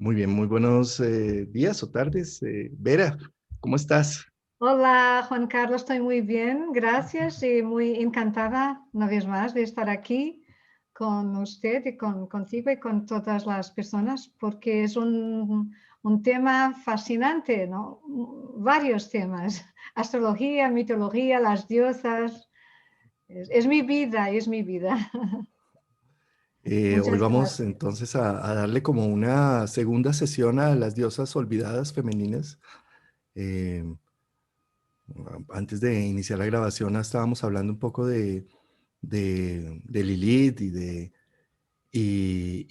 Muy bien, muy buenos días o tardes. Vera, ¿cómo estás? Hola, Juan Carlos, estoy muy bien, gracias y muy encantada una vez más de estar aquí con usted y contigo y con todas las personas, porque es un tema fascinante, ¿no? Varios temas, astrología, mitología, las diosas, es mi vida, es mi vida. Hoy Muchas vamos gracias. entonces a darle como una segunda sesión a las diosas olvidadas femeninas. Eh, Antes de iniciar la grabación estábamos hablando un poco de Lilith y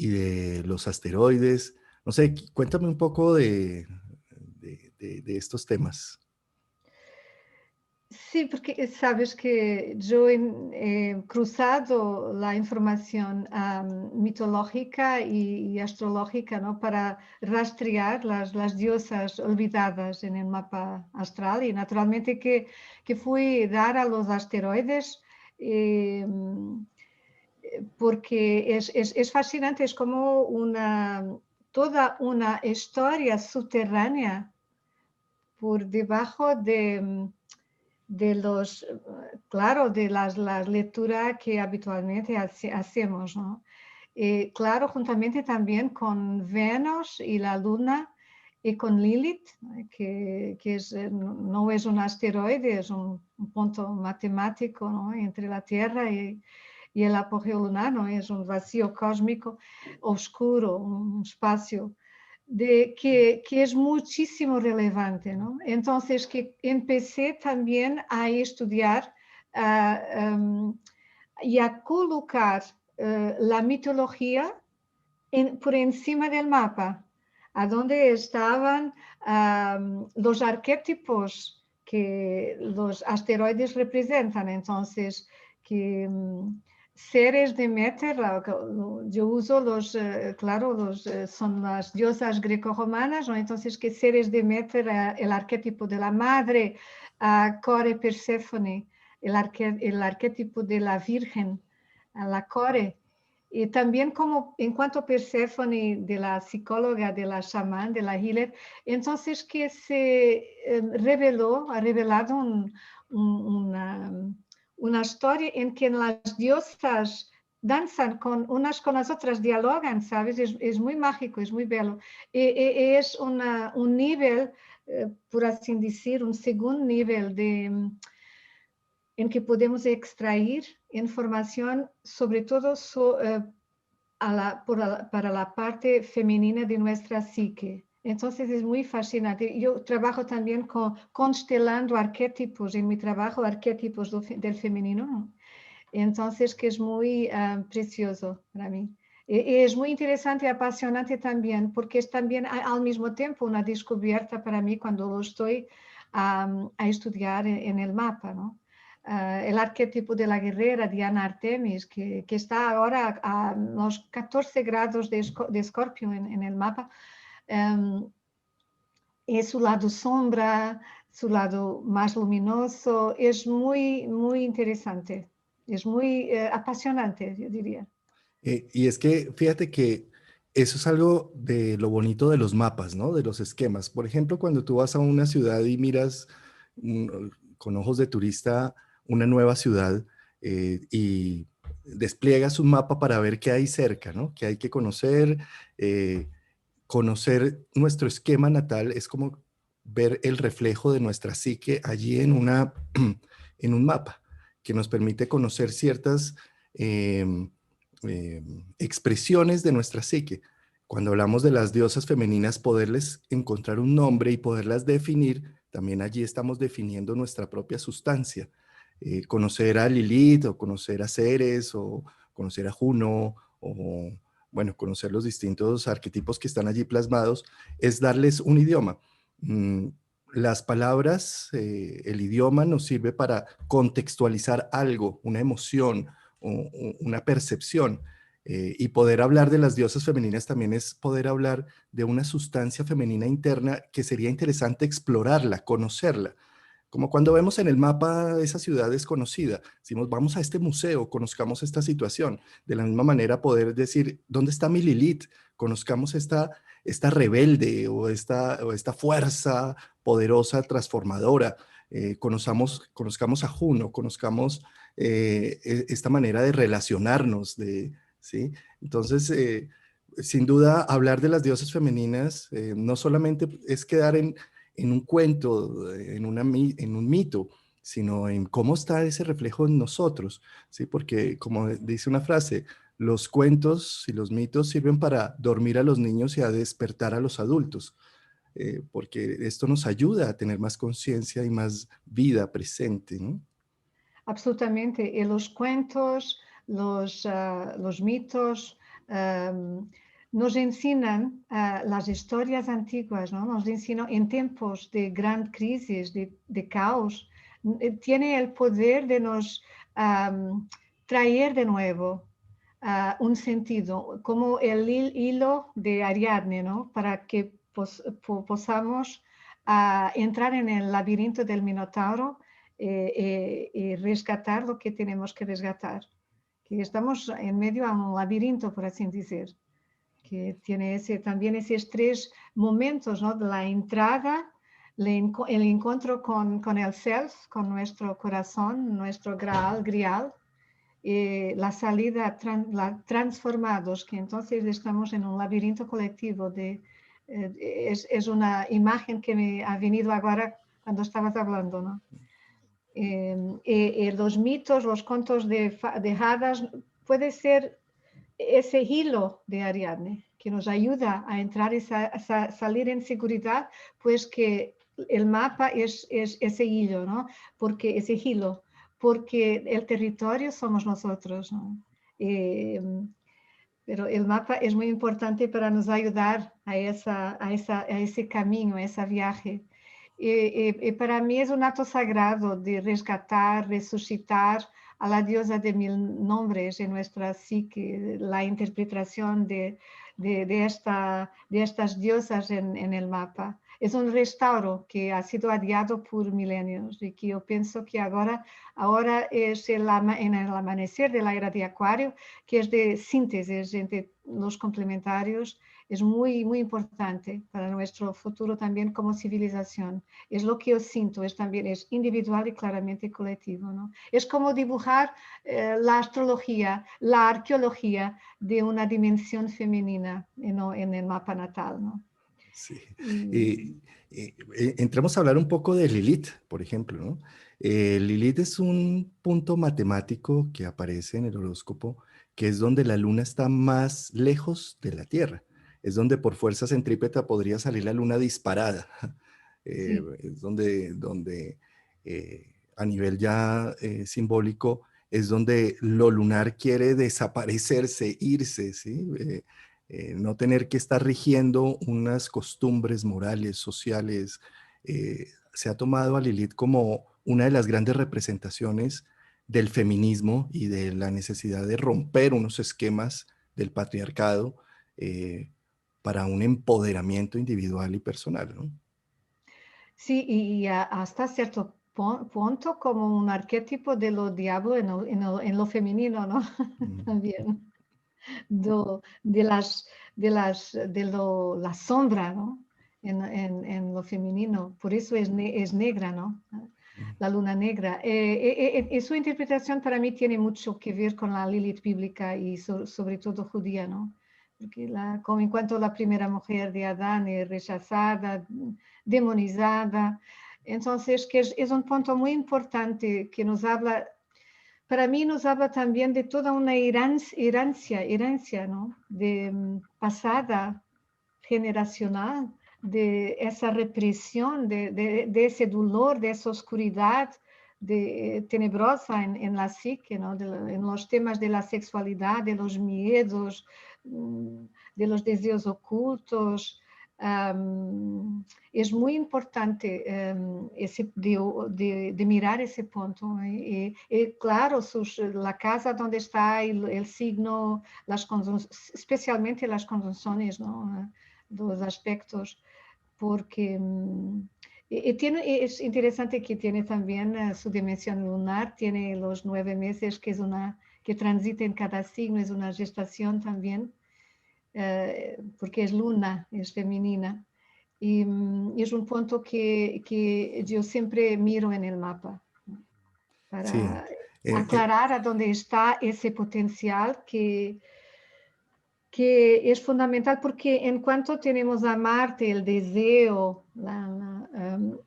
de los asteroides. No sé, cuéntame un poco de estos temas. Sí, porque sabes que yo he cruzado la información mitológica y astrológica, ¿no? Para rastrear las diosas olvidadas en el mapa astral y naturalmente que fui dar a los asteroides eh, porque es fascinante, es como toda una historia subterránea por debajo de los, claro, de las lecturas que habitualmente hacemos, ¿no? Claro, juntamente también con Venus y la Luna y con Lilith, que no es un asteroide, es un punto matemático, ¿no? Entre la Tierra y el apogeo lunar, ¿no? Es un vacío cósmico oscuro, un espacio que es muchísimo relevante, ¿no? Entonces, que empecé también a estudiar y a colocar la mitología por encima del mapa, a donde estaban los arquetipos que los asteroides representan. Entonces, que seres de Demeter, yo uso claro, son las diosas greco-romanas, ¿no? Entonces, que seres de Demeter, el arquetipo de la madre, Core Perséfone, el arquetipo de la Virgen, la Core, y también como en cuanto a Perséfone, de la psicóloga, de la chamán, de la healer, entonces que se ha revelado una historia en que las diosas danzan unas con las otras, dialogan, ¿sabes? Es muy mágico, es muy bello. Es un nivel, por así decir, un segundo nivel en que podemos extraer información, sobre todo para la parte femenina de nuestra psique. Entonces es muy fascinante. Yo trabajo también constelando arquetipos en mi trabajo, arquetipos del femenino, ¿no? Entonces que es muy precioso para mí. Es muy interesante y apasionante también, porque es también al mismo tiempo una descubierta para mí cuando lo estoy a estudiar en el mapa, ¿no? El arquetipo de la guerrera, Diana Artemis, que está ahora a los 14 grados de Escorpio en el mapa, es su lado sombra, su lado más luminoso, es muy, muy interesante, es muy apasionante, yo diría. Y es que fíjate que eso es algo de lo bonito de los mapas, ¿no? De los esquemas. Por ejemplo, cuando tú vas a una ciudad y miras con ojos de turista una nueva ciudad y despliegas un mapa para ver qué hay cerca, ¿no? Qué hay que conocer. Conocer nuestro esquema natal es como ver el reflejo de nuestra psique allí en un mapa que nos permite conocer ciertas em, expresiones de nuestra psique. Cuando hablamos de las diosas femeninas, poderles encontrar un nombre y poderlas definir, también allí estamos definiendo nuestra propia sustancia. Conocer a Lilith o conocer a Ceres o conocer a Juno o, bueno, conocer los distintos arquetipos que están allí plasmados, es darles un idioma. Las palabras, el idioma nos sirve para contextualizar algo, una emoción, una percepción. Y poder hablar de las diosas femeninas también es poder hablar de una sustancia femenina interna que sería interesante explorarla, conocerla. Como cuando vemos en el mapa esa ciudad desconocida, decimos, vamos a este museo, conozcamos esta situación. De la misma manera poder decir, ¿dónde está mi Lilith? Conozcamos esta rebelde o esta fuerza poderosa, transformadora. Conozcamos a Juno, conozcamos esta manera de relacionarnos, ¿sí? Entonces, sin duda, hablar de las diosas femeninas no solamente es quedar en un cuento, en un mito, sino en cómo está ese reflejo en nosotros, ¿sí? Porque como dice una frase, los cuentos y los mitos sirven para dormir a los niños y a despertar a los adultos, porque esto nos ayuda a tener más conciencia y más vida presente, ¿no? Absolutamente. Y los cuentos, los mitos, nos enseñan las historias antiguas, ¿no? Nos enseñan en tiempos de gran crisis, de caos, tiene el poder de nos traer de nuevo un sentido, como el hilo de Ariadne, ¿no? Para que podamos entrar en el laberinto del Minotauro y rescatar lo que tenemos que rescatar. Que estamos en medio de un laberinto, por así decir, que tiene también esos tres momentos, ¿no? De la entrada, el encuentro con el self, con nuestro corazón, nuestro grial, la salida, transformados, que entonces estamos en un laberinto colectivo. Es una imagen que me ha venido ahora cuando estabas hablando, ¿no? Los mitos, los cuentos de hadas, puede ser ese hilo de Ariadne que nos ayuda a entrar y salir en seguridad, pues que el mapa es ese hilo, ¿no? Porque ese hilo, porque el territorio somos nosotros, ¿no? Pero el mapa es muy importante para nos ayudar a ese camino, a ese viaje. Y para mí es un acto sagrado de rescatar, resucitar a la diosa de mil nombres en nuestra psique, la interpretación de estas diosas en el mapa. Es un restauro que ha sido adiado por milenios y que yo pienso que ahora es en el amanecer de la era de Acuario, que es de síntesis entre los complementarios, es muy, muy importante para nuestro futuro también como civilización. Es lo que yo siento, es individual y claramente colectivo, ¿no? Es como dibujar la astrología, la arqueología de una dimensión femenina en el mapa natal, ¿no? Sí. Y, Y, entremos a hablar un poco de Lilith, por ejemplo, ¿no? Lilith es un punto matemático que aparece en el horóscopo, que es donde la luna está más lejos de la Tierra. Es donde por fuerza centrípeta podría salir la luna disparada. sí. Es a nivel ya simbólico, es donde lo lunar quiere desaparecerse, irse, ¿sí? No tener que estar rigiendo unas costumbres morales, sociales. Se ha tomado a Lilith como una de las grandes representaciones del feminismo y de la necesidad de romper unos esquemas del patriarcado para un empoderamiento individual y personal, ¿no? Sí, y hasta cierto punto como un arquetipo de lo diablo en lo femenino, ¿no? Mm. También, la sombra, ¿no? En lo femenino, por eso es negra, ¿no? La luna negra. Su interpretación para mí tiene mucho que ver con la Lilith bíblica y sobre todo judía, ¿no? Porque como en cuanto la primera mujer de Adán es rechazada, demonizada. Entonces, que es un punto muy importante que nos habla, para mí nos habla también de toda una herencia, ¿no? De pasada, generacional, de esa represión, de ese dolor, de esa oscuridad tenebrosa en la psique, ¿no? En los temas de la sexualidad, de los miedos, de los deseos ocultos. Es muy importante de mirar ese punto. Claro, la casa donde está el signo, especialmente las conjunciones, ¿no? Dos aspectos, porque Es interesante que tiene también su dimensión lunar, tiene los 9 meses, que es que transita en cada signo, es una gestación también, porque es luna, es femenina. Y es un punto que yo siempre miro en el mapa, ¿no? Sí, Para eh, eh, aclarar a dónde está ese potencial que es fundamental, porque en cuanto tenemos a Marte, el deseo,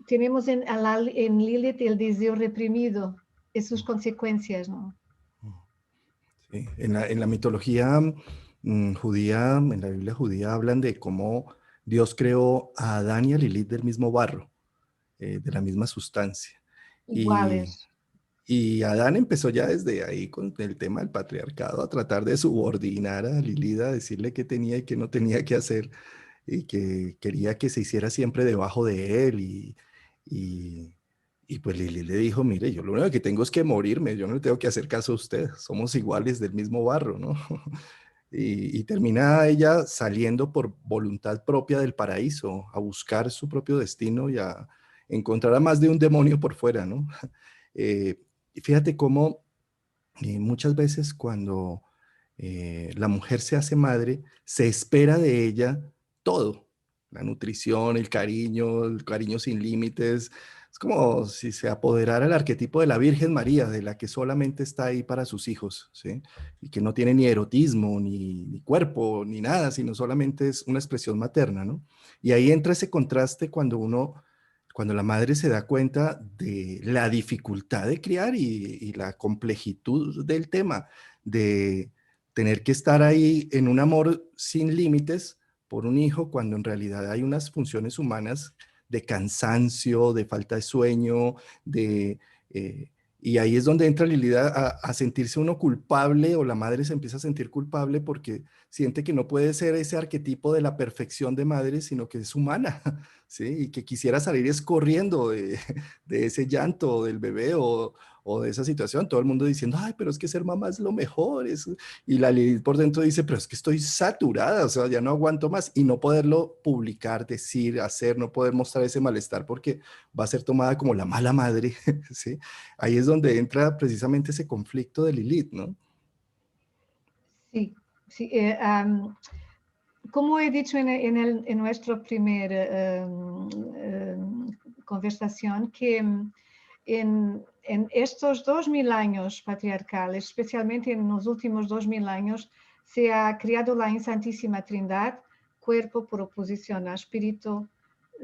tenemos en Lilith el deseo reprimido y sus consecuencias, ¿no? sí, en la mitología judía, en la Biblia judía, hablan de cómo Dios creó a Adán y a Lilith del mismo barro, de la misma sustancia. Y, Iguales. y Adán empezó ya desde ahí con el tema del patriarcado a tratar de subordinar a Lilith, a decirle qué tenía y qué no tenía que hacer, y que quería que se hiciera siempre debajo de él. Y, y pues Lilith le dijo, mire, yo lo único que tengo es que morirme, yo no le tengo que hacer caso a usted, somos iguales del mismo barro, ¿no? Y termina ella saliendo por voluntad propia del paraíso, a buscar su propio destino y a encontrar a más de un demonio por fuera, ¿no? Y fíjate cómo muchas veces cuando la mujer se hace madre, se espera de ella todo, la nutrición, el cariño sin límites. Es como si se apoderara el arquetipo de la Virgen María, de la que solamente está ahí para sus hijos, ¿sí? Y que no tiene ni erotismo, ni cuerpo, ni nada, sino solamente es una expresión materna, ¿no? Y ahí entra ese contraste cuando la madre se da cuenta de la dificultad de criar y la complejitud del tema, de tener que estar ahí en un amor sin límites por un hijo, cuando en realidad hay unas funciones humanas de cansancio, de falta de sueño, de... y ahí es donde entra Lilith a sentirse uno culpable, o la madre se empieza a sentir culpable porque siente que no puede ser ese arquetipo de la perfección de madre, sino que es humana, ¿sí? Y que quisiera salir es corriendo de ese llanto del bebé, o de esa situación, todo el mundo diciendo, ay, pero es que ser mamá es lo mejor, y la Lilith por dentro dice, pero es que estoy saturada, o sea, ya no aguanto más, y no poderlo publicar, decir, hacer, no poder mostrar ese malestar porque va a ser tomada como la mala madre, ¿sí? Ahí es donde entra precisamente ese conflicto de Lilith, ¿no? Sí, sí. Como he dicho en nuestra primera conversación, que en estos 2000 años patriarcales, especialmente en los últimos 2000 años, se ha creado la Santísima Trindad, cuerpo por oposición a espíritu,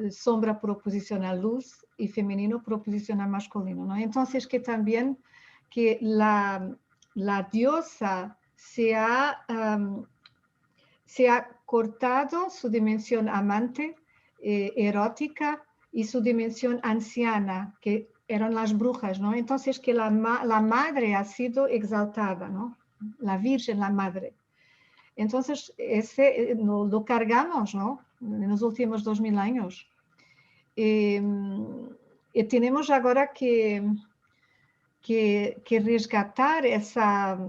sombra por oposición a luz y femenino por oposición a masculino, ¿no? Entonces que también que la diosa se ha cortado su dimensión amante, erótica, y su dimensión anciana, que eran las brujas, ¿no? Entonces que la madre ha sido exaltada, ¿no? La Virgen, la madre. Entonces, ese lo cargamos, ¿no? En los últimos 2000 años. Y tenemos ahora que rescatar esa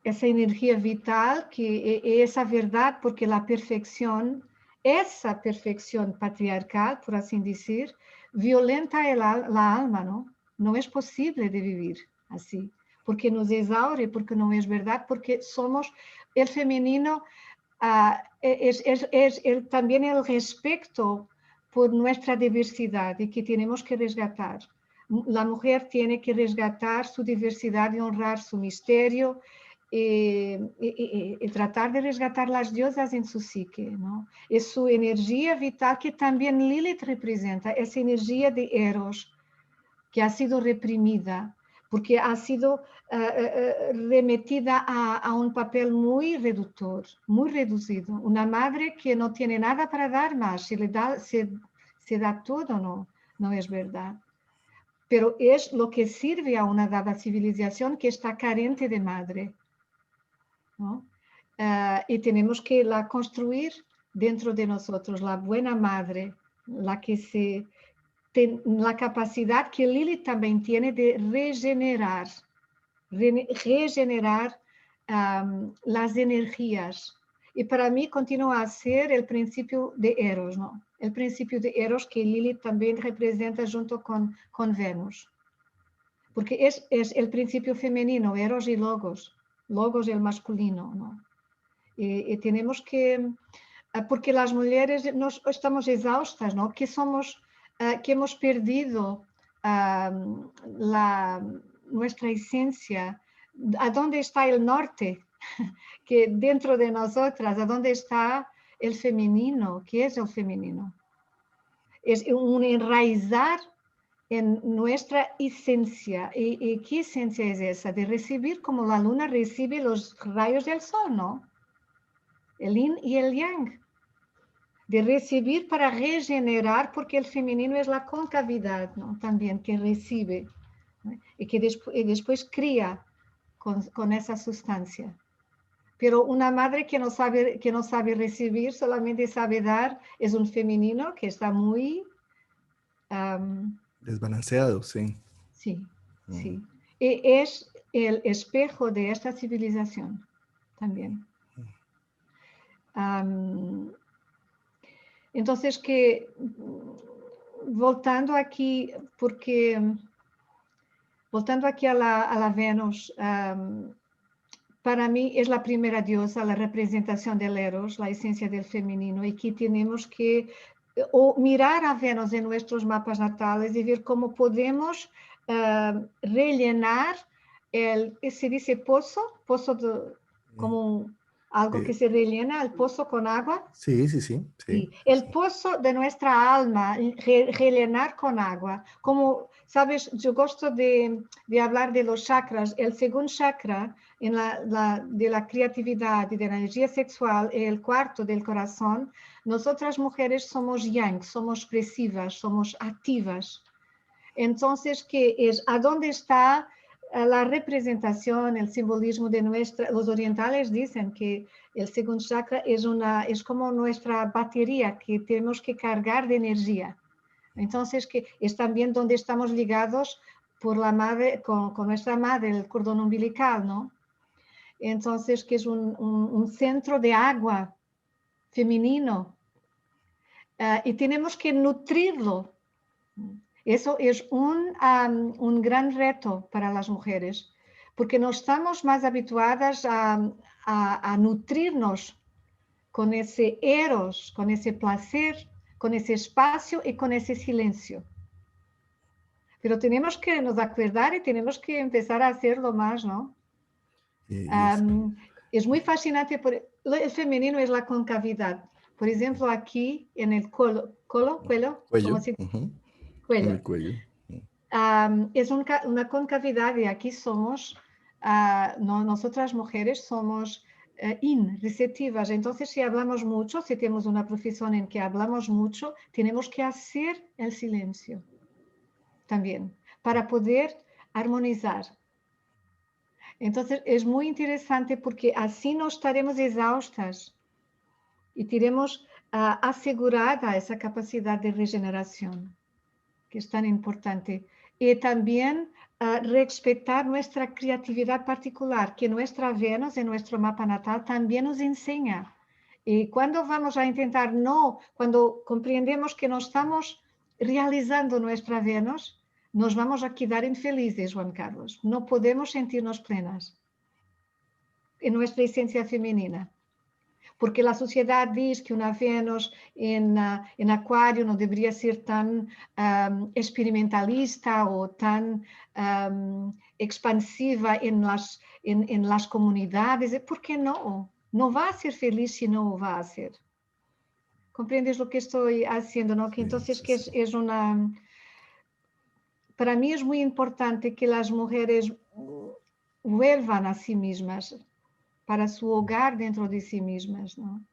energía vital, esa verdad, porque esa perfección patriarcal, por así decir, violenta la alma, ¿no? No es posible de vivir así, porque nos exaure, porque no es verdad, porque somos el femenino, también el respeto por nuestra diversidad y que tenemos que resgatar. La mujer tiene que resgatar su diversidad y honrar su misterio, y tratar de resgatar las diosas en su psique, ¿no? Es su energía vital, que también Lilith representa, esa energía de Eros que ha sido reprimida, porque ha sido remetida a un papel muy reductor, muy reducido. Una madre que no tiene nada para dar más, se da todo, no es verdad. Pero es lo que sirve a una dada civilización que está carente de madre, ¿no? Y tenemos que la construir dentro de nosotros, la buena madre, la capacidad que Lilith también tiene de regenerar las energías Y para mí continúa a ser el principio de Eros, ¿no? El principio de Eros que Lilith también representa junto con Venus. Porque es el principio femenino, Eros y Logos. Logos el masculino, ¿no? Y tenemos que, porque las mujeres estamos exhaustas, ¿no? Que somos, que hemos perdido nuestra esencia. ¿A dónde está el norte? Que dentro de nosotras, ¿a dónde está el femenino? ¿Qué es el femenino? Es un enraizar en nuestra esencia. ¿Y qué esencia es esa? De recibir como la luna recibe los rayos del sol, ¿no? El yin y el yang. De recibir para regenerar, porque el femenino es la concavidad, ¿no? También que recibe, ¿no? Y que después cría con esa sustancia. Pero una madre que no sabe recibir, solamente sabe dar, es un femenino que está muy... Desbalanceado, sí. sí, Mm. sí. Y es el espejo de esta civilización también. Entonces, que voltando aquí, voltando aquí a la Venus, para mí es la primera diosa, la representación del Eros, la esencia del femenino, y que tenemos que mirar a Venus en nuestros mapas natales y ver cómo podemos rellenar se dice pozo como algo que se rellena, el pozo con agua. Sí, sí, sí. Sí, el pozo de nuestra alma, rellenar con agua. Como, sabes, yo gosto de hablar de los chakras. El segundo chakra de la creatividad y de la energía sexual, el cuarto del corazón. Nosotras mujeres somos yang, somos expresivas, somos activas. Entonces, ¿qué es? ¿A dónde está la representación, el simbolismo de los orientales dicen que el segundo chakra es como nuestra batería que tenemos que cargar de energía. Entonces, que es también donde estamos ligados por la madre, con nuestra madre, el cordón umbilical, ¿no? Entonces, que es un centro de agua femenino. Y tenemos que nutrirlo. Eso es un gran reto para las mujeres, porque no estamos más habituadas a nutrirnos con ese eros, con ese placer, con ese espacio y con ese silencio. Pero tenemos que nos acordar y tenemos que empezar a hacerlo más, ¿no? Es muy fascinante, el femenino es la concavidad. Por ejemplo, aquí en el cuello, Cuello. ¿cómo se dice? En Cuello. el cuello. Es una concavidad y aquí somos, nosotras mujeres somos receptivas. Entonces, si hablamos mucho, si tenemos una profesión en que hablamos mucho, tenemos que hacer el silencio también para poder armonizar. Entonces, es muy interesante porque así no estaremos exhaustas y tenemos asegurada esa capacidad de regeneración, que es tan importante. Y también respetar nuestra creatividad particular, que nuestra Venus en nuestro mapa natal también nos enseña. Y cuando vamos a intentar, cuando comprendemos que no estamos realizando nuestra Venus, nos vamos a quedar infelices, Juan Carlos. No podemos sentirnos plenas en nuestra esencia femenina. Porque la sociedad dice que una Venus en Acuario no debería ser tan experimentalista o tan expansiva en las comunidades. ¿Por qué no? No va a ser feliz si no va a ser. ¿Comprendes lo que estoy haciendo? ¿No? Que entonces Sí, que sí. es una... Para mí es muy importante que las mujeres vuelvan a sí mismas, para su hogar dentro de sí mismas, ¿no?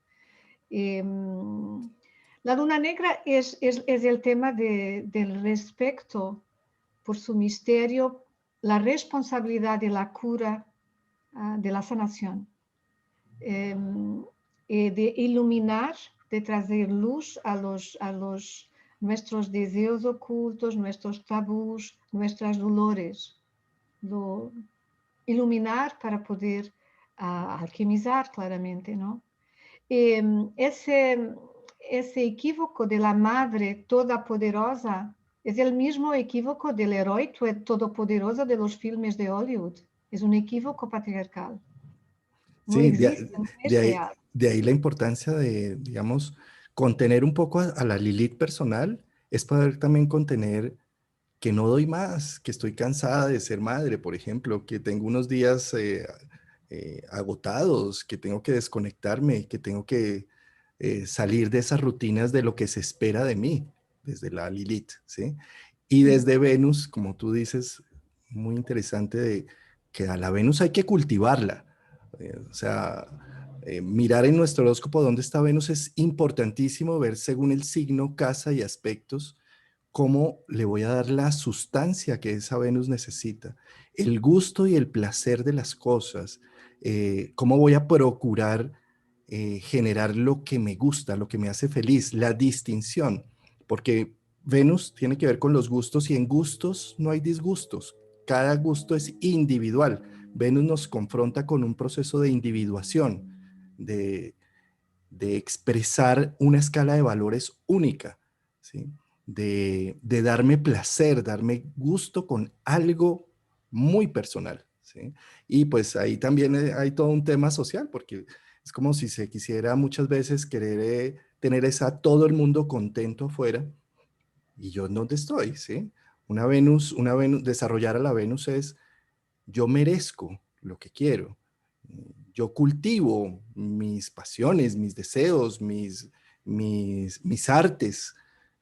La luna negra es el tema del respeto por su misterio, la responsabilidad de la cura, de la sanación, de iluminar, de traer luz a nuestros deseos ocultos, nuestros tabús, nuestros dolores. Iluminar para poder alquimizar claramente, ¿no? ese, ese equívoco de la madre todopoderosa es el mismo equívoco del héroe todopoderoso de los filmes de Hollywood. Es un equívoco patriarcal. No Sí, existe, no es real. de ahí la importancia de, digamos, contener un poco a la Lilith personal, es poder también contener que no doy más, que estoy cansada de ser madre, por ejemplo, que tengo unos días agotados, que tengo que desconectarme, que tengo que salir de esas rutinas de lo que se espera de mí, desde la Lilith, ¿sí? Y desde Venus, como tú dices, muy interesante de que a la Venus hay que cultivarla. O sea, mirar en nuestro horóscopo dónde está Venus es importantísimo, ver según el signo, casa y aspectos, cómo le voy a dar la sustancia que esa Venus necesita, el gusto y el placer de las cosas, cómo voy a procurar generar lo que me gusta, lo que me hace feliz, la distinción, porque Venus tiene que ver con los gustos y en gustos no hay disgustos, cada gusto es individual. Venus nos confronta con un proceso de individuación, de, de expresar una escala de valores única, ¿sí? De darme placer, darme gusto con algo muy personal, ¿sí? Y pues ahí también hay todo un tema social, porque es como si se quisiera muchas veces querer tener esa todo el mundo contento afuera, y yo dónde estoy, ¿sí? Una Venus, desarrollar a la Venus es yo merezco lo que quiero. Yo cultivo mis pasiones, mis deseos, mis artes,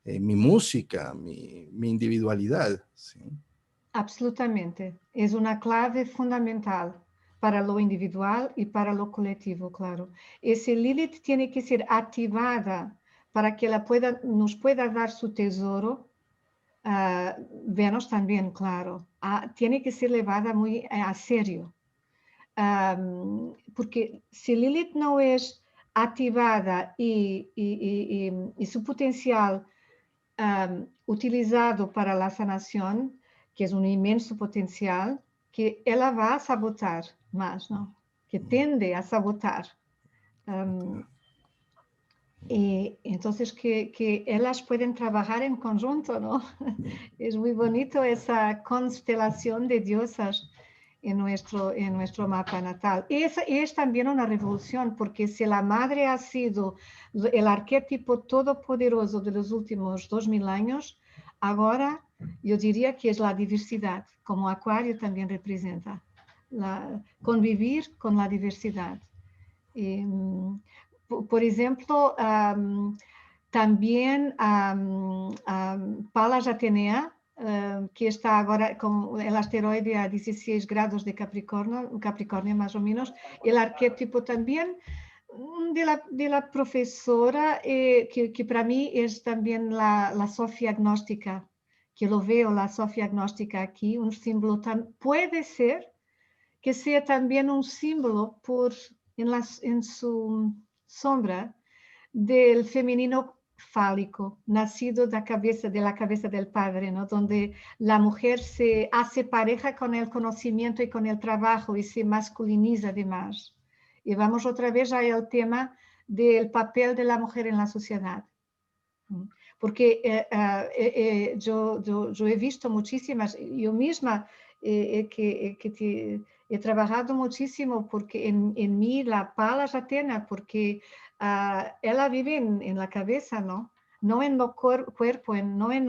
mi música, mi individualidad. ¿Sí? Absolutamente. Es una clave fundamental para lo individual y para lo colectivo, claro. Ese Lilith tiene que ser activada para que nos pueda dar su tesoro. Venus también, claro. Tiene que ser llevada muy a serio. Porque si Lilith no es activada y su potencial utilizado para la sanación, que es un inmenso potencial, que ella va a sabotar más, ¿no? Que tiende a sabotar. Y entonces que ellas pueden trabajar en conjunto, ¿no? Es muy bonito esa constelación de diosas en nuestro mapa natal. Y es también una revolución, porque si la madre ha sido el arquetipo todopoderoso de los últimos 2000 años, ahora yo diría que es la diversidad, como Acuario también representa, convivir con la diversidad. Y, por ejemplo, también Palas Atenea, que está ahora con el asteroide a 16 grados de Capricornio más o menos, el arquetipo también de la profesora, que para mí es también la Sofía Gnóstica, que lo veo la Sofía Gnóstica aquí, un símbolo puede ser que sea también un símbolo en su sombra del femenino fálico, nacido de la cabeza del padre, ¿no? Donde la mujer se hace pareja con el conocimiento y con el trabajo y se masculiniza además. Y vamos otra vez al tema del papel de la mujer en la sociedad. Porque yo he visto muchísimas, yo misma he trabajado muchísimo porque en mí la Palas Athena, porque ella vive en la cabeza, ¿no? No en el cuerpo, no en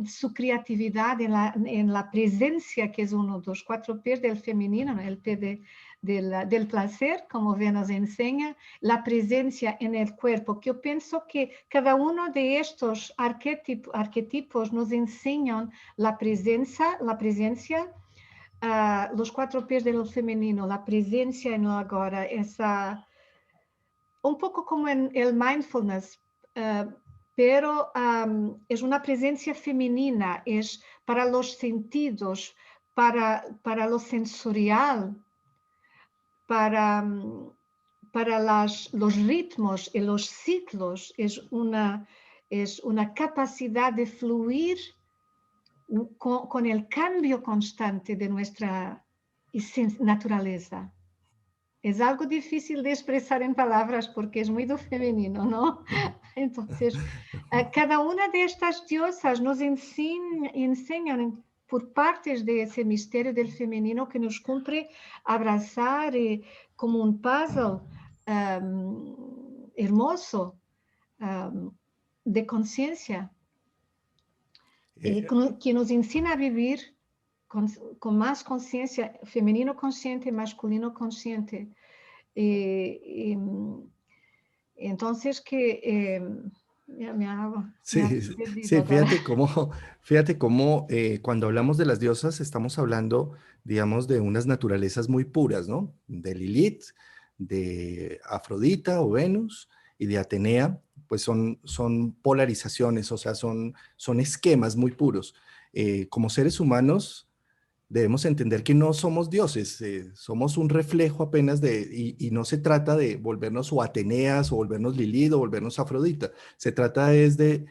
su creatividad, en la presencia, que es uno de los 4 pies del femenino, el pie del placer, como Venus enseña, la presencia en el cuerpo, que yo pienso que cada uno de estos arquetipos nos enseñan la presencia, los 4 pies del femenino, la presencia en el agora, un poco como en el mindfulness, pero es una presencia femenina, es para los sentidos, para lo sensorial, para los ritmos y los ciclos, es una capacidad de fluir con el cambio constante de nuestra naturaleza. Es algo difícil de expresar en palabras porque es muy do femenino, ¿no? Entonces, cada una de estas diosas nos enseñan por partes de ese misterio del femenino que nos cumpre abrazar como un puzzle hermoso de conciencia Eh, que nos ensina a vivir con más conciencia, femenino consciente, masculino consciente. Entonces me ha Sí, perdido sí, ahora. fíjate cómo cuando hablamos de las diosas estamos hablando, digamos, de unas naturalezas muy puras, ¿no? De Lilith, de Afrodita o Venus y de Atenea, pues son polarizaciones, o sea, son esquemas muy puros. Como seres humanos debemos entender que no somos dioses, somos un reflejo apenas y no se trata de volvernos o Ateneas o volvernos Lilith o volvernos Afrodita, se trata es de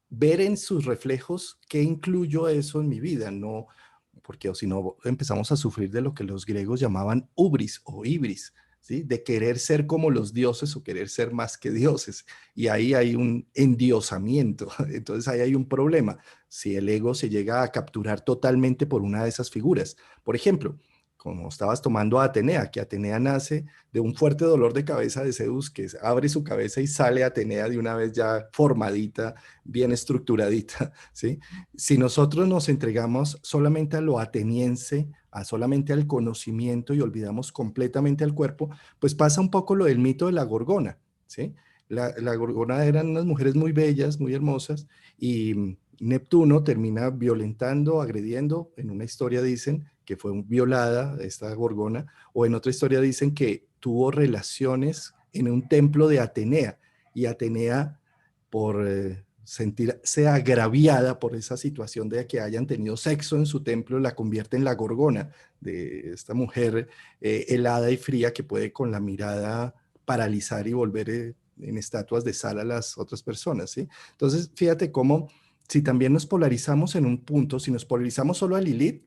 ver en sus reflejos qué incluyo eso en mi vida, no, porque o si no empezamos a sufrir de lo que los griegos llamaban ubris o ibris, ¿sí? De querer ser como los dioses o querer ser más que dioses. Y ahí hay un endiosamiento, entonces ahí hay un problema si el ego se llega a capturar totalmente por una de esas figuras. Por ejemplo, como estabas tomando a Atenea, que Atenea nace de un fuerte dolor de cabeza de Zeus, que abre su cabeza y sale Atenea de una vez ya formadita, bien estructuradita, ¿sí? Si nosotros nos entregamos solamente a lo ateniense, a solamente al conocimiento y olvidamos completamente al cuerpo, pues pasa un poco lo del mito de la Gorgona, ¿sí? La Gorgona eran unas mujeres muy bellas, muy hermosas, y Neptuno termina violentando, agrediendo, en una historia dicen que fue violada esta Gorgona, o en otra historia dicen que tuvo relaciones en un templo de Atenea, y Atenea por sentirse agraviada por esa situación de que hayan tenido sexo en su templo, la convierte en la Gorgona, de esta mujer helada y fría que puede con la mirada paralizar y volver en estatuas de sal a las otras personas, ¿sí? Entonces, fíjate cómo si también nos polarizamos en un punto, si nos polarizamos solo a Lilith,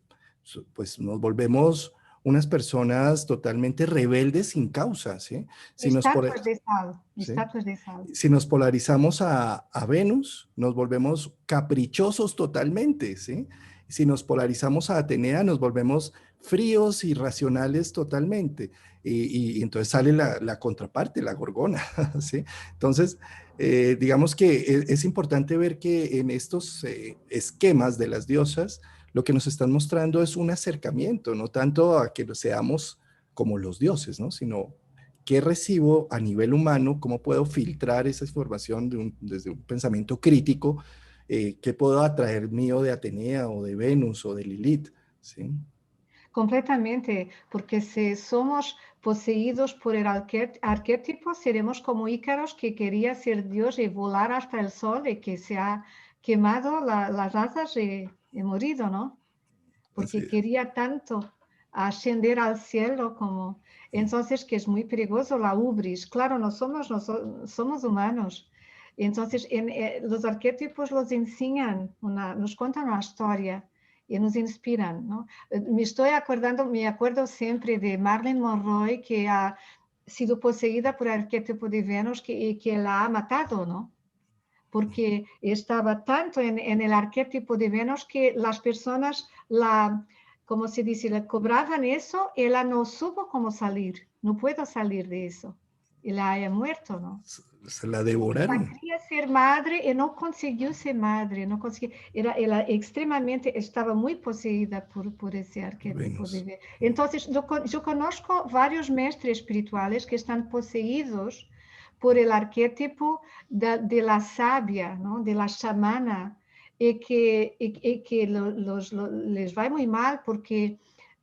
pues nos volvemos unas personas totalmente rebeldes sin causa, ¿sí? Si nos, Estatuas de sal, ¿sí? estatuas de sal. Si nos polarizamos a Venus, nos volvemos caprichosos totalmente, ¿sí? Si nos polarizamos a Atenea, nos volvemos fríos y racionales totalmente. Y entonces sale la contraparte, la Gorgona, ¿sí? Entonces, digamos que es importante ver que en estos esquemas de las diosas, lo que nos están mostrando es un acercamiento, no tanto a que seamos como los dioses, ¿no? Sino ¿qué recibo a nivel humano? ¿Cómo puedo filtrar esa información desde un pensamiento crítico? ¿Qué puedo atraer mío de Atenea o de Venus o de Lilith? ¿Sí? Completamente, porque si somos poseídos por el arquetipo, seremos como Ícaros que quería ser Dios y volar hasta el sol y que se ha quemado las asas y morido, ¿no? Así Porque es. quería tanto ascender al cielo como... Entonces, que es muy peligroso la ubris. Claro, somos humanos. Entonces, los arquetipos los enseñan, nos cuentan una historia y nos inspiran, ¿no? Me acuerdo siempre de Marilyn Monroe, que ha sido poseída por el arquetipo de Venus y que la ha matado, ¿no? Porque estaba tanto en el arquetipo de Venus que las personas como se dice, le cobraban eso y ella no supo cómo salir, no puedo salir de eso. Y la haya muerto, ¿no? Se la Ella devoraron. quería ser madre y no consiguió ser madre, no consiguió, era extremadamente, estaba muy poseída por ese arquetipo de Venus. Venus. Entonces, yo conozco varios maestros espirituales que están poseídos por el arquetipo de la sabia, ¿no? De la chamana, y que les va muy mal porque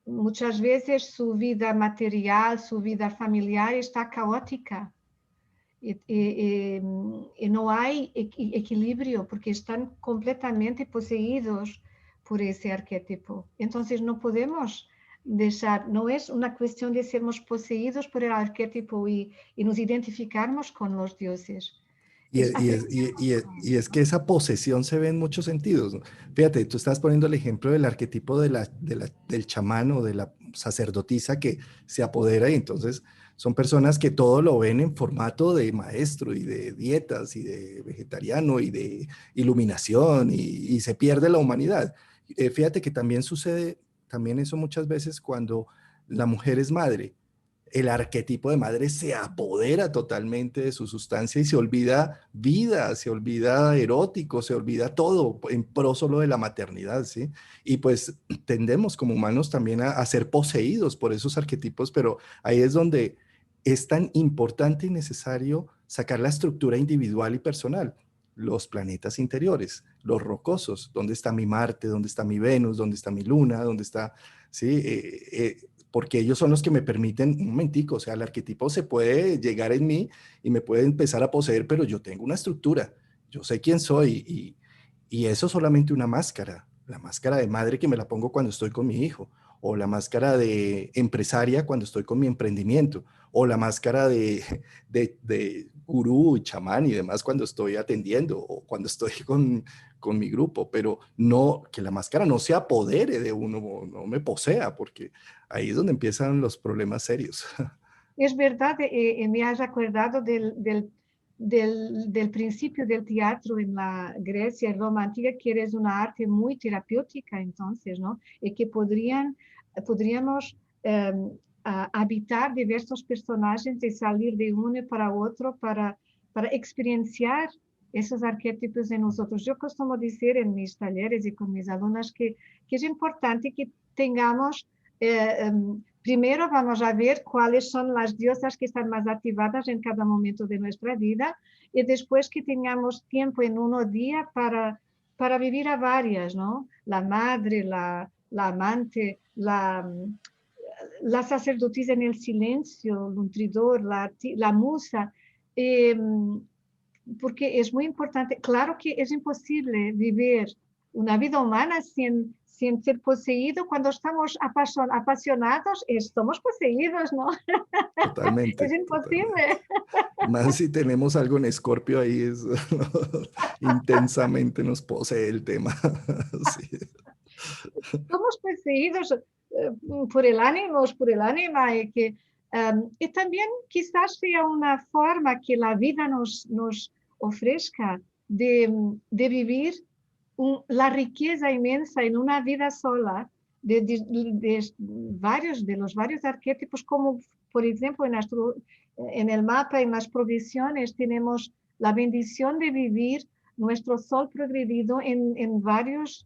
muchas veces su vida material, su vida familiar está caótica y no hay equilibrio porque están completamente poseídos por ese arquetipo. Entonces no podemos dejar, no es una cuestión de sermos poseídos por el arquetipo y nos identificarmos con los dioses. Y es que esa posesión se ve en muchos sentidos, ¿no? Fíjate, tú estás poniendo el ejemplo del arquetipo del chamán o de la sacerdotisa que se apodera y entonces son personas que todo lo ven en formato de maestro y de dietas y de vegetariano y de iluminación y se pierde la humanidad. Fíjate que también sucede, también eso muchas veces cuando la mujer es madre, el arquetipo de madre se apodera totalmente de su sustancia y se olvida vida, se olvida erótico, se olvida todo en pro solo de la maternidad, ¿sí? Y pues tendemos como humanos también a ser poseídos por esos arquetipos, pero ahí es donde es tan importante y necesario sacar la estructura individual y personal. Los planetas interiores, los rocosos, ¿dónde está mi Marte? ¿Dónde está mi Venus? ¿Dónde está mi Luna? ¿Dónde está, sí? Porque ellos son los que me permiten, un momentico, o sea, el arquetipo se puede llegar en mí y me puede empezar a poseer, pero yo tengo una estructura, yo sé quién soy y eso es solamente una máscara, la máscara de madre que me la pongo cuando estoy con mi hijo, o la máscara de empresaria cuando estoy con mi emprendimiento, o la máscara de gurú, chamán y demás cuando estoy atendiendo, o cuando estoy con mi grupo, pero no, que la máscara no se apodere de uno, no me posea, porque ahí es donde empiezan los problemas serios. Es verdad, me has acordado del principio del teatro en la Grecia y Roma antigua, que es una arte muy terapéutica entonces, ¿no? Y que podríamos habitar diversos personajes y salir de uno para otro para experienciar esos arquetipos en nosotros. Yo costumo decir en mis talleres y con mis alumnas que es importante que tengamos primero vamos a ver cuáles son las diosas que están más activadas en cada momento de nuestra vida y después que tengamos tiempo en un día para vivir a varias, ¿no? La madre, la amante, la sacerdotisa en el silencio, el nutridor, la musa. Eh, porque es muy importante. Claro que es imposible vivir una vida humana sin ser poseído. Cuando estamos apasionados, estamos poseídos, ¿no? Es Totalmente, totalmente. imposible. Más si tenemos algo en Escorpio ahí es intensamente nos posee el tema. Sí. Somos poseídos por el ánimo, por el ánima y también quizás sea una forma que la vida nos ofrezca de vivir la riqueza inmensa en una vida sola de los varios arquetipos, como por ejemplo en el mapa, en las progresiones, tenemos la bendición de vivir nuestro sol progredido en varios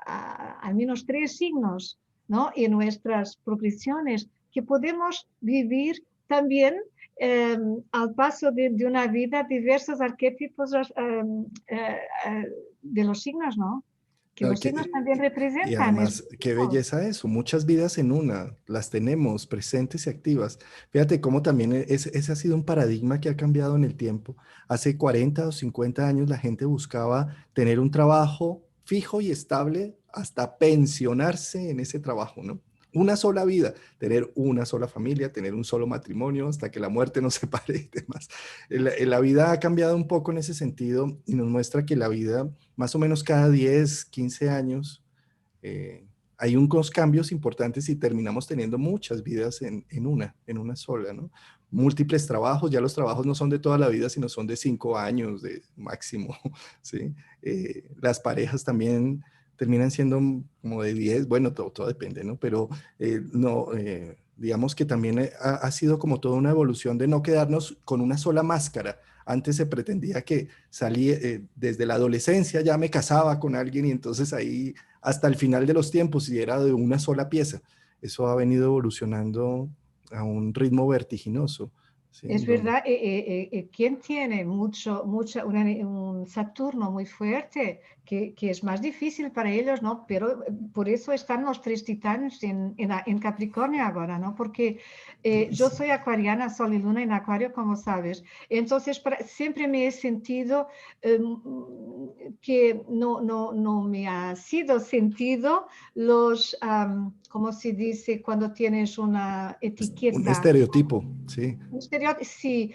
al menos 3 signos, ¿no? Y nuestras progresiones, que podemos vivir también al paso de una vida diversos arquetipos de los signos, ¿no? Que Claro los signos también y representan. además, qué belleza eso, muchas vidas en una, las tenemos presentes y activas. Fíjate cómo también ese ha sido un paradigma que ha cambiado en el tiempo. Hace 40 o 50 años la gente buscaba tener un trabajo fijo y estable hasta pensionarse en ese trabajo, ¿no? Una sola vida, tener una sola familia, tener un solo matrimonio hasta que la muerte nos separe y demás. La vida ha cambiado un poco en ese sentido y nos muestra que la vida más o menos cada 10, 15 años, hay unos cambios importantes y terminamos teniendo muchas vidas en una sola, ¿no? Múltiples trabajos, ya los trabajos no son de toda la vida, sino son de 5 años de máximo, ¿sí? Las parejas también terminan siendo como de 10, bueno, todo depende, ¿no? Pero no, digamos que también ha sido como toda una evolución de no quedarnos con una sola máscara. Antes se pretendía que salí desde la adolescencia, ya me casaba con alguien y entonces ahí hasta el final de los tiempos y era de una sola pieza. Eso ha venido evolucionando a un ritmo vertiginoso. ¿Sí? Es verdad, quien tiene un Saturno muy fuerte, que es más difícil para ellos, ¿no? Pero por eso están los 3 titanes en Capricornio ahora, ¿no? Porque yo Sí. soy acuariana, Sol y Luna en Acuario, como sabes. Entonces, siempre me he sentido que no me ha sido sentido ¿cómo se dice? Cuando tienes una Un etiqueta. estereotipo, sí. Un sí,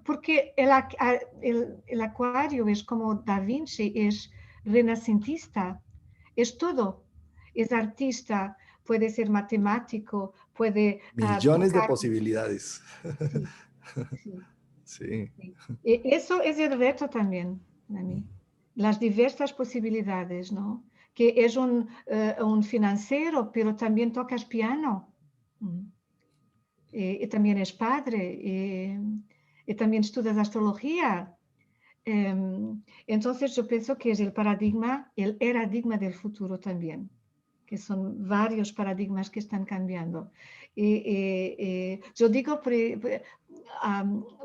porque el Acuario es como Da Vinci, es renacentista, es todo, es artista, puede ser matemático, puede Millones de tocar, posibilidades. sí, sí, Sí. sí. Eso es el reto también para mí, las diversas posibilidades, ¿no? Que es un financiero, pero también tocas piano. Mm. Y también es padre, y también estudias astrología. Entonces yo pienso que es el paradigma del futuro también, que son varios paradigmas que están cambiando. Yo digo,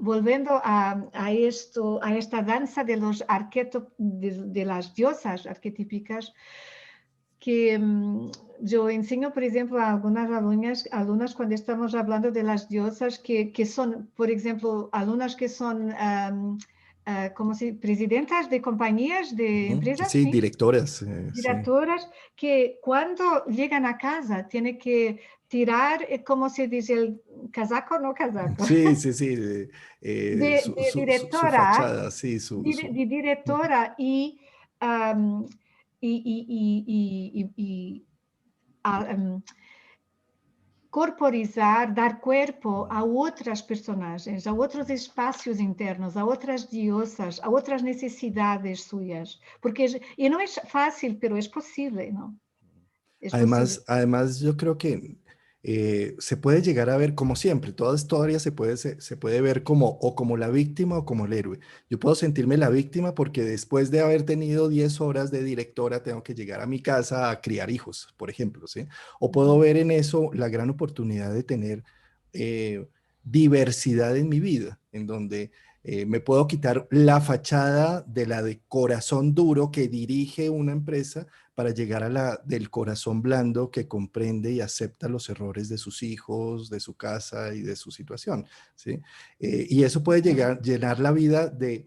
volviendo a esto, a esta danza de los arquetipos, de las diosas arquetípicas, que yo enseño, por ejemplo, a algunas alumnas cuando estamos hablando de las diosas que son, por ejemplo, alumnas que son como si presidentas de compañías, de Ujú. empresas, Sí, ¿sí? directoras, sí. Directoras, que cuando llegan a casa tienen que tirar, como se dice, el casaco, no casaco, Sí, sí, sí. de Su directora, fachada, sí, de directora um, y corporizar, dar cuerpo a outras personagens, a outros espaços internos, a outras diosas, a outras necessidades suyas. Porque, e não é fácil, pero é possível, não? É possível. Además, yo creo que se puede llegar a ver, como siempre, toda historia se puede ver como o como la víctima o como el héroe. Yo puedo sentirme la víctima porque después de haber tenido 10 horas de directora, tengo que llegar a mi casa a criar hijos, por ejemplo, ¿sí? O puedo ver en eso la gran oportunidad de tener eh, diversidad en mi vida, en donde me puedo quitar la fachada de la de corazón duro que dirige una empresa para llegar a la del corazón blando que comprende y acepta los errores de sus hijos, de su casa y de su situación, ¿sí? Y eso puede llenar la vida de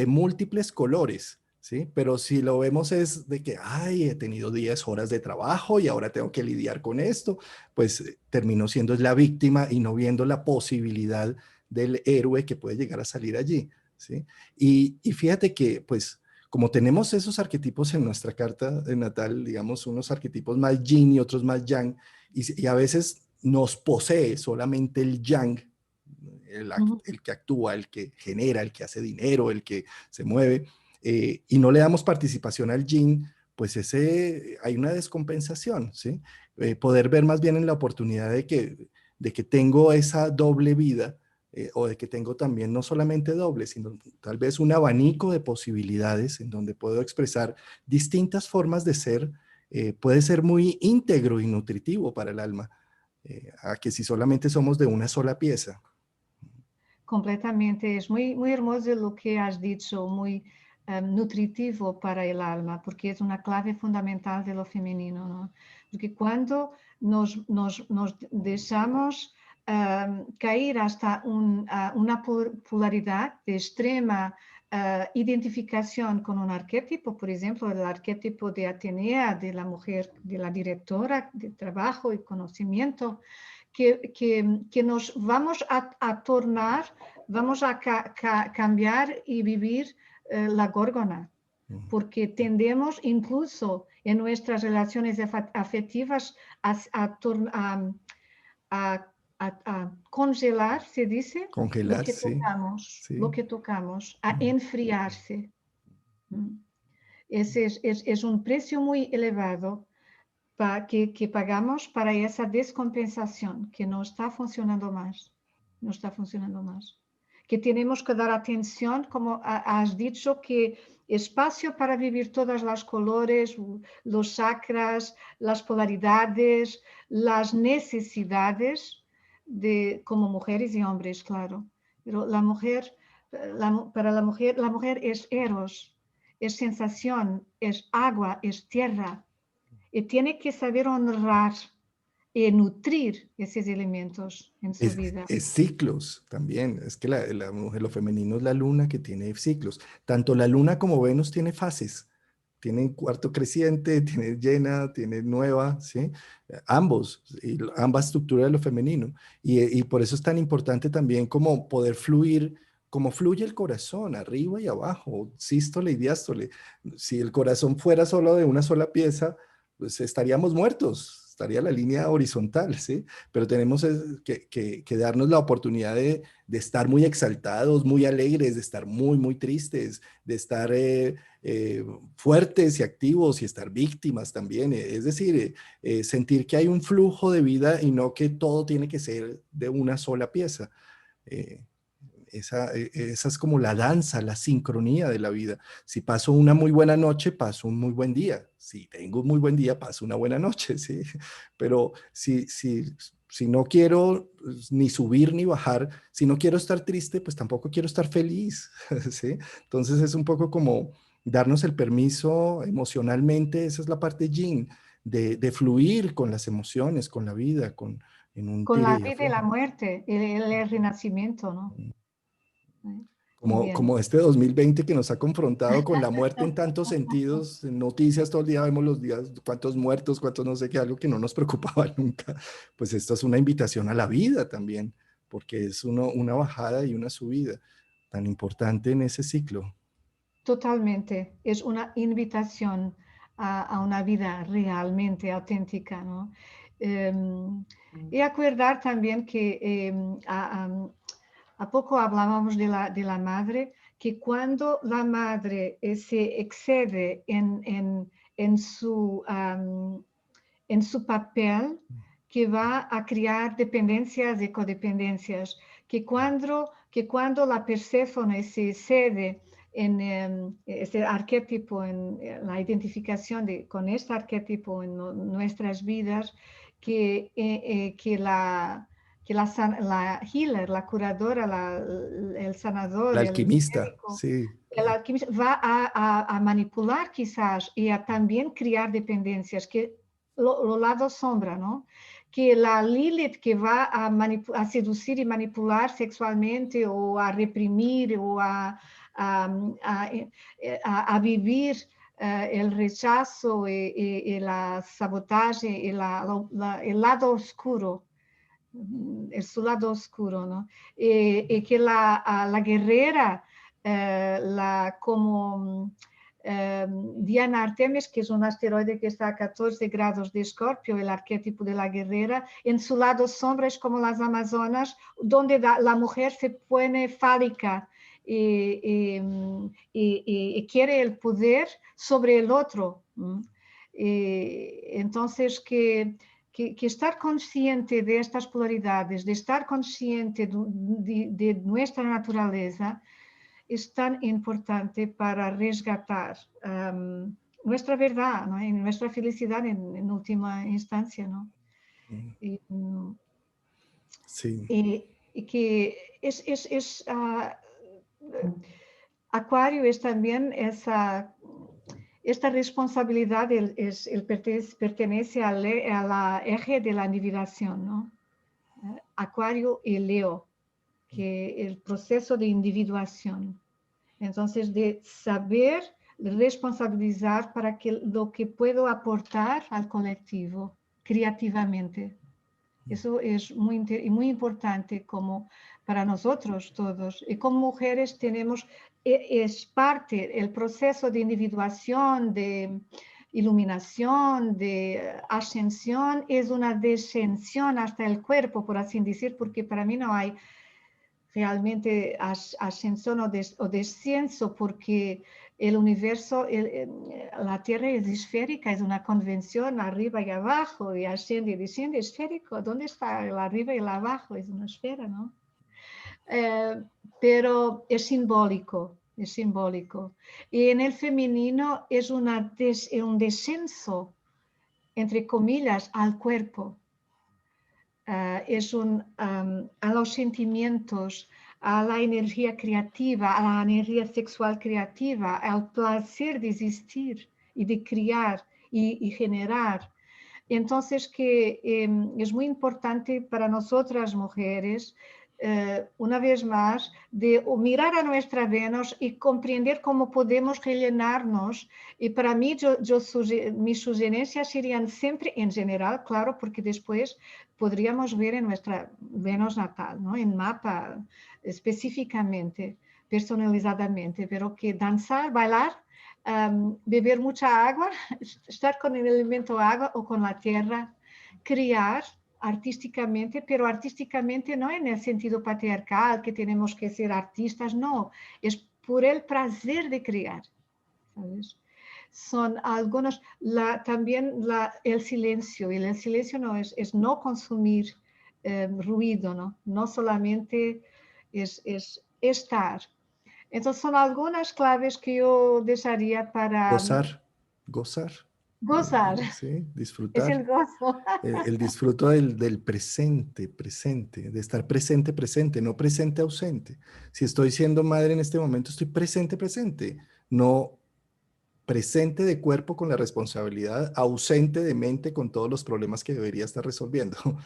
múltiples colores, ¿sí? Pero si lo vemos es de que, ay, he tenido 10 horas de trabajo y ahora tengo que lidiar con esto, pues termino siendo la víctima y no viendo la posibilidad del héroe que puede llegar a salir allí, ¿sí? Y fíjate que, pues, como tenemos esos arquetipos en nuestra carta de natal, digamos, unos arquetipos más yin y otros más yang, y a veces nos posee solamente el yang, el que actúa, el que genera, el que hace dinero, el que se mueve, y no le damos participación al yin, pues hay una descompensación, ¿sí? Poder ver más bien en la oportunidad de que tengo esa doble vida, o de que tengo también no solamente doble, sino tal vez un abanico de posibilidades en donde puedo expresar distintas formas de ser, puede ser muy íntegro y nutritivo para el alma, a que si solamente somos de una sola pieza. Completamente, es muy hermoso lo que has dicho, muy nutritivo para el alma, porque es una clave fundamental de lo femenino, ¿no? Porque cuando nos dejamos caer hasta una polaridad de extrema identificación con un arquetipo, por ejemplo, el arquetipo de Atenea, de la mujer, de la directora de trabajo y conocimiento, que nos vamos a tornar, vamos a cambiar y vivir la górgona, porque tendemos incluso en nuestras relaciones afectivas a, a congelar, se dice, Congelar, sí, lo sí. que tocamos, a enfriarse. Ese es un precio muy elevado que pagamos para esa descompensación que no está funcionando más, no está funcionando más. Que tenemos que dar atención, como has dicho, que espacio para vivir todas las colores, los chakras, las polaridades, las necesidades como mujeres y hombres, claro. Pero la mujer, para la mujer es eros, es sensación, es agua, es tierra, y tiene que saber honrar y nutrir esos elementos en su vida. Es ciclos también, es que la mujer, lo femenino es la luna que tiene ciclos. Tanto la luna como Venus tiene fases, tiene cuarto creciente, tiene llena, tiene nueva, ¿sí? Ambos, y ambas estructuras de lo femenino. Y por eso es tan importante también como poder fluir, como fluye el corazón, arriba y abajo, sístole y diástole. Si el corazón fuera solo de una sola pieza, pues estaríamos muertos, estaría la línea horizontal, ¿sí? Pero tenemos que darnos la oportunidad de estar muy exaltados, muy alegres, de estar muy, muy tristes, de estar fuertes y activos y estar víctimas también. Es decir, sentir que hay un flujo de vida y no que todo tiene que ser de una sola pieza. Eh, esa es como la danza, la sincronía de la vida. Si paso una muy buena noche, paso un muy buen día. Si tengo un muy buen día, paso una buena noche, ¿sí? Pero si no quiero pues, ni subir ni bajar, si no quiero estar triste, pues tampoco quiero estar feliz, ¿sí? Entonces es un poco como darnos el permiso emocionalmente, esa es la parte yin, de fluir con las emociones, con la vida, en un Con tire la y vida y la afloje. muerte, el renacimiento, ¿no? Muy bien. Como este 2020 que nos ha confrontado con la muerte en tantos sentidos, en noticias todo el día vemos los días, cuántos muertos, cuántos no sé qué, algo que no nos preocupaba nunca. Pues esto es una invitación a la vida también, porque es una bajada y una subida tan importante en ese ciclo. Totalmente. Es una invitación a una vida realmente auténtica, ¿no? Y acordar también que a poco hablábamos de la madre, que cuando la madre se excede en su papel, que va a crear dependencias y codependencias, que cuando la Perséfone se excede en este arquetipo, en la identificación con este arquetipo en nuestras vidas, que la healer, la curadora, el sanador, La el alquimista, médico, sí, el alquimista va a manipular quizás y a también crear dependencias, que lo lado sombra, ¿no? Que la Lilith que va a seducir y manipular sexualmente o a reprimir o a, a vivir el rechazo y la sabotaje y el lado oscuro, su lado oscuro, ¿no? Y que la guerrera, como Diana Artemis, que es un asteroide que está a 14 grados de Escorpio, el arquetipo de la guerrera, en su lado sombra es como las Amazonas, donde la mujer se pone fálica y quiere el poder sobre el otro. Entonces, que estar consciente de estas polaridades, de estar consciente de nuestra naturaleza, es tan importante para resgatar nuestra verdad, ¿no? Y nuestra felicidad en última instancia, ¿no? Y, sí, y que Acuario es también esta responsabilidad pertenece a la eje de la individuación, ¿no? Acuario y Leo, que el proceso de individuación. Entonces, de saber responsabilizar para que lo que puedo aportar al colectivo creativamente. Eso es muy importante como para nosotros todos. Y como mujeres tenemos, es parte, el proceso de individuación, de iluminación, de ascensión, es una descensión hasta el cuerpo, por así decir, porque para mí no hay realmente ascensión o descenso, porque el universo, la Tierra es esférica, es una convención arriba y abajo, y asciende y desciende esférico. ¿Dónde está el arriba y el abajo? Es una esfera, ¿no? Pero es simbólico, es simbólico. Y en el femenino es un descenso, entre comillas, al cuerpo. A los sentimientos, a la energía creativa, a la energía sexual creativa, al placer de existir y de criar y generar. Entonces, que es muy importante para nosotras mujeres una vez más, de mirar a nuestra Venus y comprender cómo podemos rellenarnos. Y para mí, mis sugerencias serían siempre en general, claro, porque después podríamos ver en nuestra Venus natal, ¿no? En mapa específicamente, personalizadamente, pero que danzar, bailar, beber mucha agua, estar con el elemento agua o con la tierra, criar artísticamente, pero artísticamente no en el sentido patriarcal, que tenemos que ser artistas, no, es por el placer de crear, ¿sabes? Son algunos, también el silencio, y el silencio no es no consumir ruido, ¿no? No solamente es estar. Entonces son algunas claves que yo desearía para Gozar, gozar, gozar, sí, es disfrutar. el gozo. El disfruto del presente, presente, de estar presente, presente, no presente ausente. Si estoy siendo madre en este momento, estoy presente, presente, no presente de cuerpo con la responsabilidad, ausente de mente con todos los problemas que debería estar resolviendo. O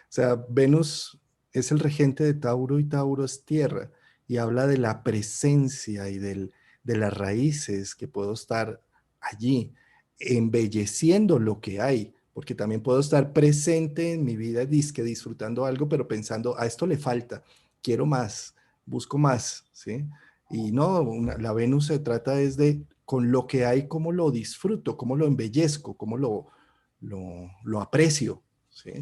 sea, Venus es el regente de Tauro y Tauro es tierra y habla de la presencia y de las raíces que puedo estar allí, embelleciendo lo que hay, porque también puedo estar presente en mi vida, disque disfrutando algo, pero pensando, a esto le falta, quiero más, busco más, ¿sí? Y no, la Venus se trata es de con lo que hay, cómo lo disfruto, cómo lo embellezco, cómo lo aprecio, ¿sí?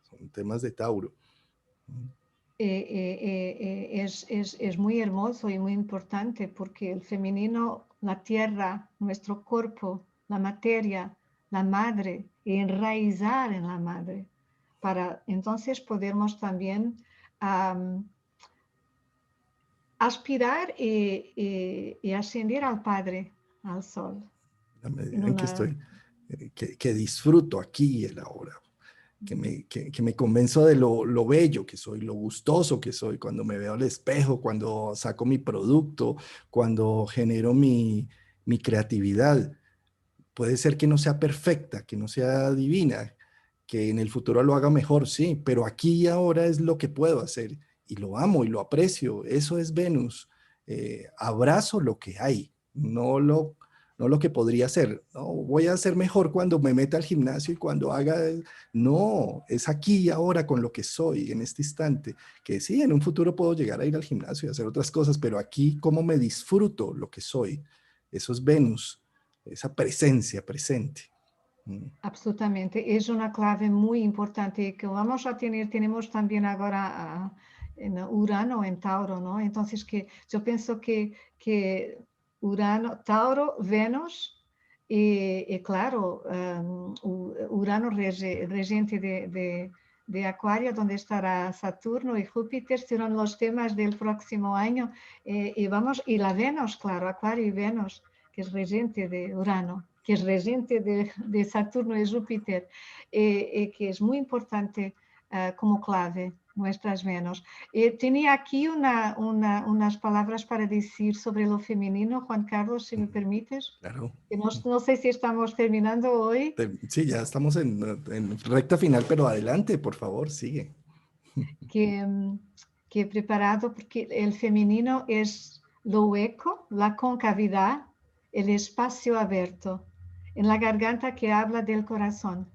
Son temas de Tauro. Es muy hermoso y muy importante porque el femenino, la tierra, nuestro cuerpo, la materia, la madre, y enraizar en la madre, para entonces podermos también aspirar y ascender al Padre, al Sol. La medida En en que una, estoy, que disfruto aquí y el ahora, que me convenzo de lo bello que soy, lo gustoso que soy cuando me veo al espejo, cuando saco mi producto, cuando genero mi creatividad. Puede ser que no sea perfecta, que no sea divina, que en el futuro lo haga mejor, sí, pero aquí y ahora es lo que puedo hacer y lo amo y lo aprecio. Eso es Venus. Abrazo lo que hay, no lo que podría ser. No, voy a ser mejor cuando me meta al gimnasio y cuando haga... No, es aquí y ahora con lo que soy en este instante. Que sí, en un futuro puedo llegar a ir al gimnasio y hacer otras cosas, pero aquí cómo me disfruto lo que soy. Eso es Venus, esa presencia presente. absolutamente, es una clave muy importante que vamos a tener, tenemos también ahora en Urano, en Tauro, ¿no? Entonces, que yo pienso que Urano, Tauro, Venus y claro, Urano regente de Acuario, donde estará Saturno y Júpiter, serán los temas del próximo año. Y la Venus, claro, Acuario y Venus, que es regente de Urano, que es regente de Saturno y Júpiter, que es muy importante como clave nuestras Venus. Tenía aquí unas palabras para decir sobre lo femenino, Juan Carlos, si me permites. Claro. Que no sé si estamos terminando hoy, Sí, ya estamos en recta final, pero adelante, por favor, sigue. que, que he preparado, porque el femenino es lo hueco, la concavidad, el espacio abierto, en la garganta que habla del corazón,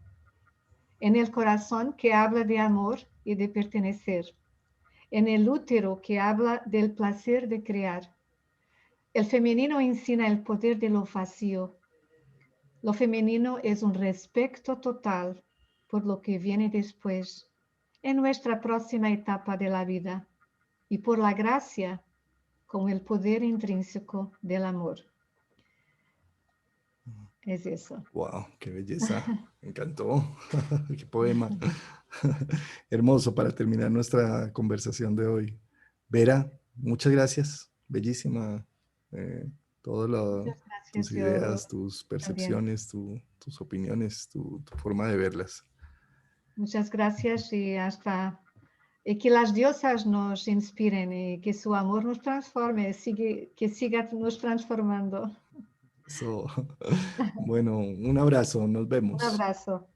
en el corazón que habla de amor y de pertenecer, en el útero que habla del placer de crear. El femenino ensina el poder de lo vacío. Lo femenino es un respeto total por lo que viene después, en nuestra próxima etapa de la vida, y por la gracia con el poder intrínseco del amor. Es eso. Wow, qué belleza. Me encantó. Qué poema. Hermoso para terminar nuestra conversación de hoy. Vera, muchas gracias. Bellísima. Todas Muchas tus gracias, yo ideas, tus también. percepciones, tus opiniones, tu forma de verlas. Muchas gracias y hasta y que las diosas nos inspiren y que su amor nos transforme, que siga nos transformando. Eso. Bueno, un abrazo, nos Un vemos. abrazo.